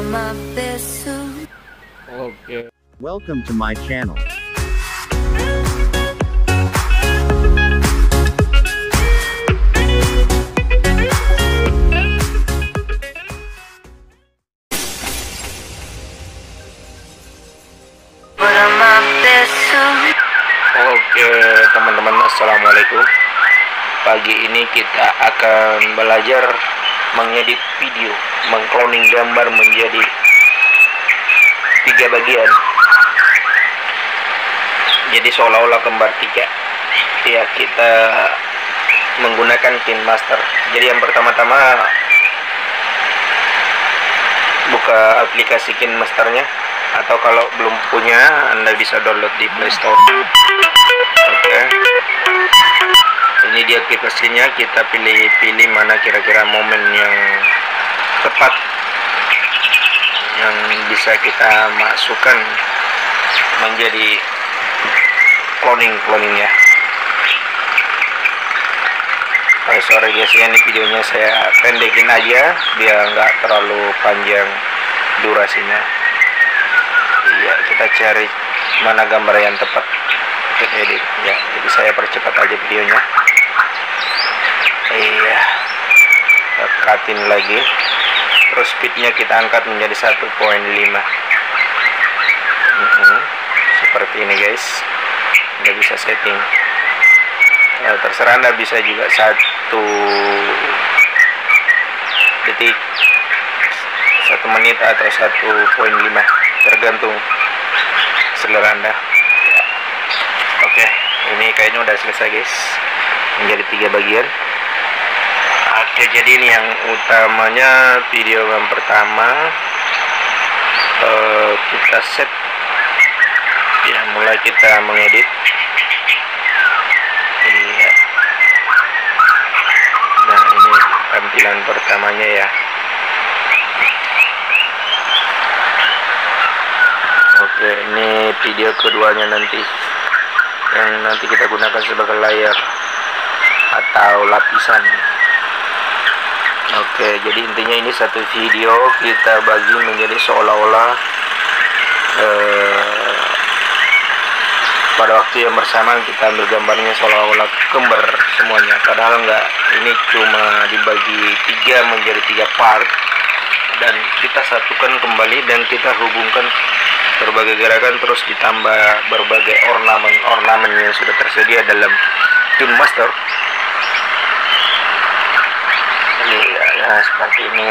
on my best suit. Oke. Welcome to my channel. Put on my best suit. Oke, teman-teman, assalamualaikum. Pagi ini kita akan belajar mengedit video, mengcloning gambar menjadi 3 bagian. Jadi seolah-olah kembar 3. Ya, kita menggunakan KineMaster. Jadi yang pertama-tama buka aplikasi KineMasternya, atau kalau belum punya Anda bisa download di Play Store. Oke. Ini dia aplikasinya, kita pilih mana kira-kira momen yang tepat yang bisa kita masukkan menjadi cloningnya. Sorry guys ya, ini videonya saya pendekin aja biar nggak terlalu panjang durasinya. Iya, kita cari mana gambar yang tepat untuk edit ya. Jadi saya percepat aja videonya. Iya, tekatin lagi, terus speednya kita angkat menjadi 1.5. Seperti ini guys. Nggak bisa setting. Terserah Anda bisa juga 1 detik, 1 menit atau 1.5, tergantung selera Anda ya. Oke, ini kayaknya udah selesai guys, menjadi 3 bagian. Oke, jadi ini yang utamanya video yang pertama, kita set ya, mulai kita mengedit. Iya, nah ini tampilan pertamanya ya. Oke, ini video keduanya nanti, yang nanti kita gunakan sebagai layar atau lapisan. Oke, jadi intinya ini satu video kita bagi menjadi seolah-olah pada waktu yang bersamaan kita ambil gambarnya seolah-olah kembar semuanya, padahal enggak. Ini cuma dibagi 3 menjadi 3 part, dan kita satukan kembali dan kita hubungkan berbagai gerakan, terus ditambah berbagai ornamen yang sudah tersedia dalam KineMaster. Ya, seperti ini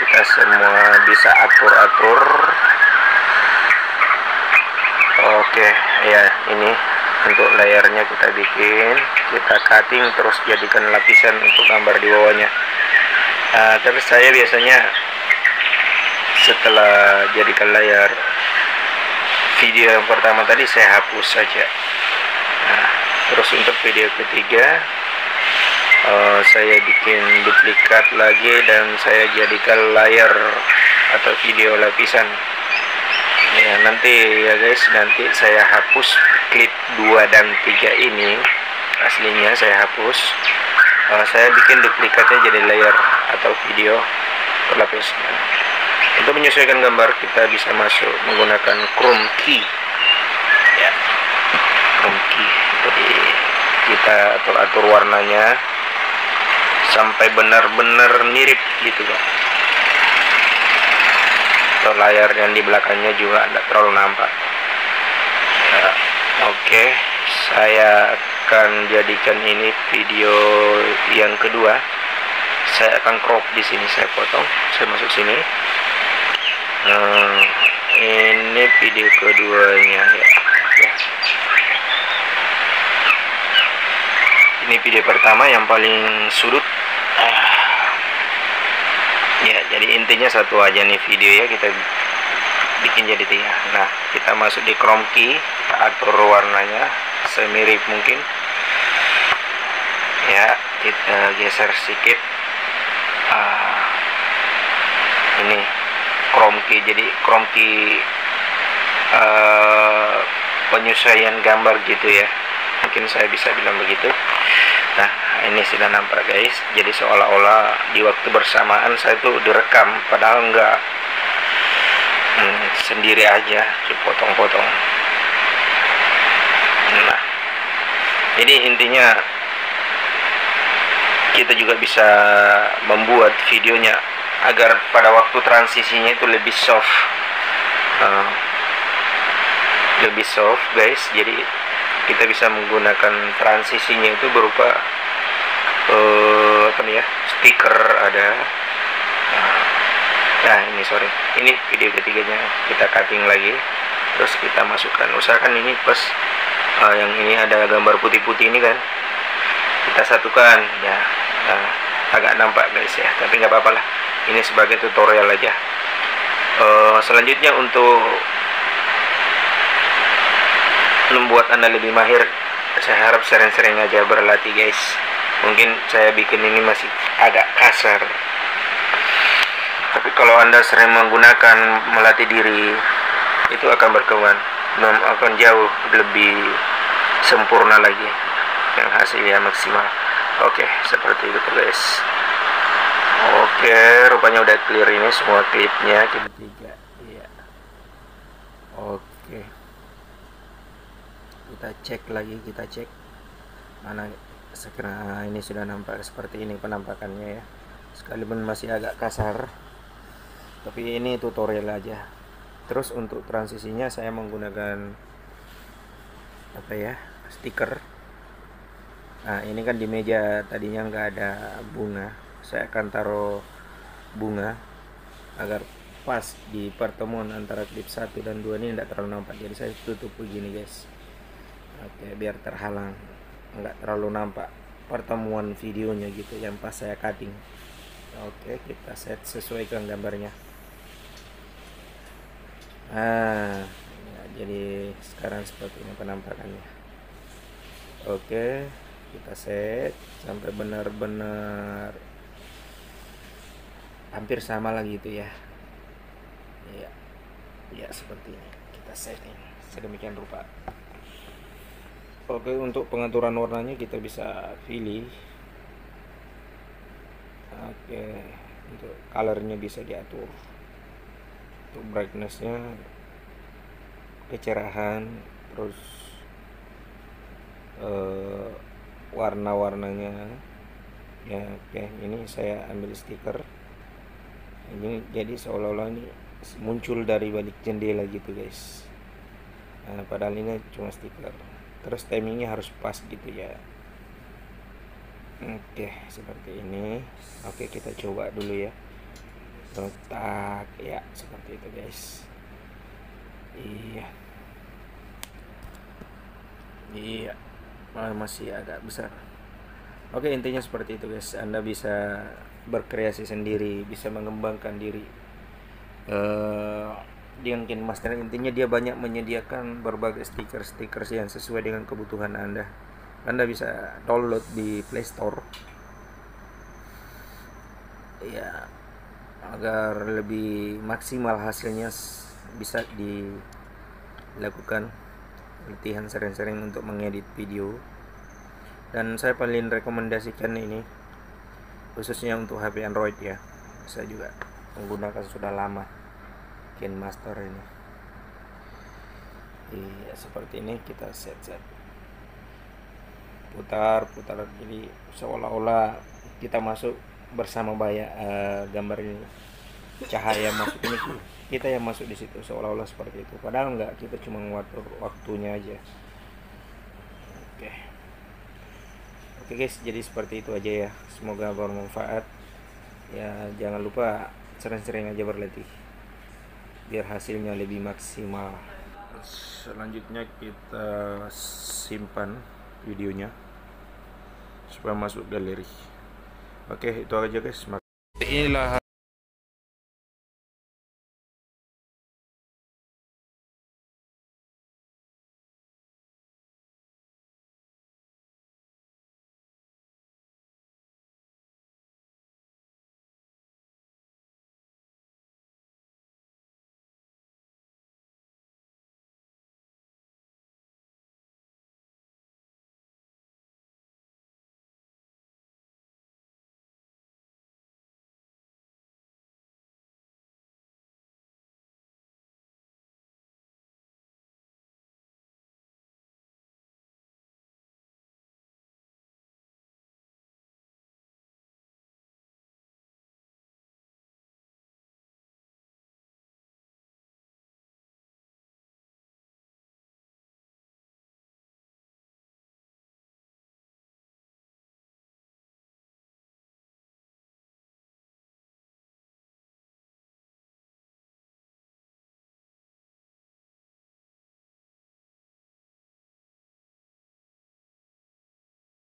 kita semua bisa atur-atur. Oke ya, ini untuk layarnya kita bikin, kita cutting, terus jadikan lapisan untuk gambar di bawahnya. Terus saya biasanya setelah jadikan layar, video yang pertama tadi saya hapus saja. Terus untuk video ketiga, saya bikin duplikat lagi dan saya jadikan layar atau video lapisan ya. Nanti ya guys, nanti saya hapus klip 2 dan 3 ini, aslinya saya hapus. Saya bikin duplikatnya jadi layar atau video berlapis. Untuk menyesuaikan gambar kita bisa masuk menggunakan Chrome Key ya, Chrome Key. Jadi kita atur warnanya sampai benar-benar mirip gitu kan. Atau layar yang di belakangnya juga tidak terlalu nampak ya. Oke, saya akan jadikan ini video yang kedua. Saya akan crop di sini, saya potong, saya masuk sini. Ini video keduanya ya. Ini video pertama yang paling sudut. Ya, jadi intinya satu aja nih video ya, kita bikin jadi 3. Nah, kita masuk di Chrome Key, kita atur warnanya semirip mungkin ya, kita geser sedikit. Ini Chrome Key, jadi Chrome Key penyesuaian gambar gitu ya, mungkin saya bisa bilang begitu. Nah, ini sudah nampak guys, jadi seolah-olah di waktu bersamaan saya tuh direkam, padahal enggak. sendiri aja, dipotong-potong. Nah, jadi intinya kita juga bisa membuat videonya agar pada waktu transisinya itu lebih soft, guys. Jadi kita bisa menggunakan transisinya itu berupa stiker ada. Nah ini video ketiganya, kita cutting lagi, terus kita masukkan. Usahakan ini pas yang ini ada gambar putih-putih ini kan, kita satukan ya. Agak nampak guys ya, tapi nggak apa-apa lah, ini sebagai tutorial aja. Selanjutnya untuk membuat Anda lebih mahir, saya harap sering-sering aja berlatih guys. Mungkin saya bikin ini masih agak kasar, tapi kalau Anda sering menggunakan, melatih diri, itu akan berkembang, akan jauh lebih sempurna lagi, yang hasilnya maksimal. Oke, seperti itu guys. Oke, rupanya udah clear ini semua klipnya. Ketiga, iya. Oke, kita cek lagi, kita cek mana. Sekarang ini sudah nampak seperti ini penampakannya ya, sekalipun masih agak kasar, tapi ini tutorial aja. Terus untuk transisinya saya menggunakan stiker. Nah, ini kan di meja tadinya nggak ada bunga, saya akan taruh bunga agar pas di pertemuan antara klip 1 dan 2 ini tidak terlalu nampak. Jadi saya tutup begini guys. Oke, biar terhalang, nggak terlalu nampak pertemuan videonya gitu yang pas saya cutting. Oke, kita set sesuaikan gambarnya. Nah ya, jadi sekarang seperti ini penampakannya. Oke, kita set sampai benar-benar hampir sama lagi itu ya. Ya seperti ini kita setting sedemikian rupa. Oke, untuk pengaturan warnanya kita bisa pilih. Oke, untuk colornya bisa diatur, untuk brightnessnya, kecerahan, terus warna-warnanya ya. Oke, ini saya ambil stiker ini, jadi seolah-olah ini muncul dari balik jendela gitu guys. Nah, padahal ini cuma stiker. Terus timingnya harus pas gitu ya. Oke, seperti ini. Oke, kita coba dulu ya. Letak ya, seperti itu guys. Iya, masih agak besar. Oke, intinya seperti itu guys. Anda bisa berkreasi sendiri, bisa mengembangkan diri. Dengan KineMaster intinya dia banyak menyediakan berbagai stiker-stiker yang sesuai dengan kebutuhan Anda. Anda bisa download di Play Store ya, agar lebih maksimal hasilnya bisa dilakukan latihan sering-sering untuk mengedit video. Dan saya paling rekomendasikan ini khususnya untuk HP Android ya. Saya juga menggunakan sudah lama KineMaster ini. Iya, seperti ini kita set putar, jadi seolah-olah kita masuk bersama gambar ini, cahaya masuk ini, kita yang masuk di situ, seolah-olah seperti itu. Padahal enggak, kita cuma ngatur waktunya aja. Oke guys, jadi seperti itu aja ya. Semoga bermanfaat ya. Jangan lupa sering-sering aja berlatih biar hasilnya lebih maksimal. Selanjutnya kita simpan videonya supaya masuk galeri. Oke, itu aja guys. Inilah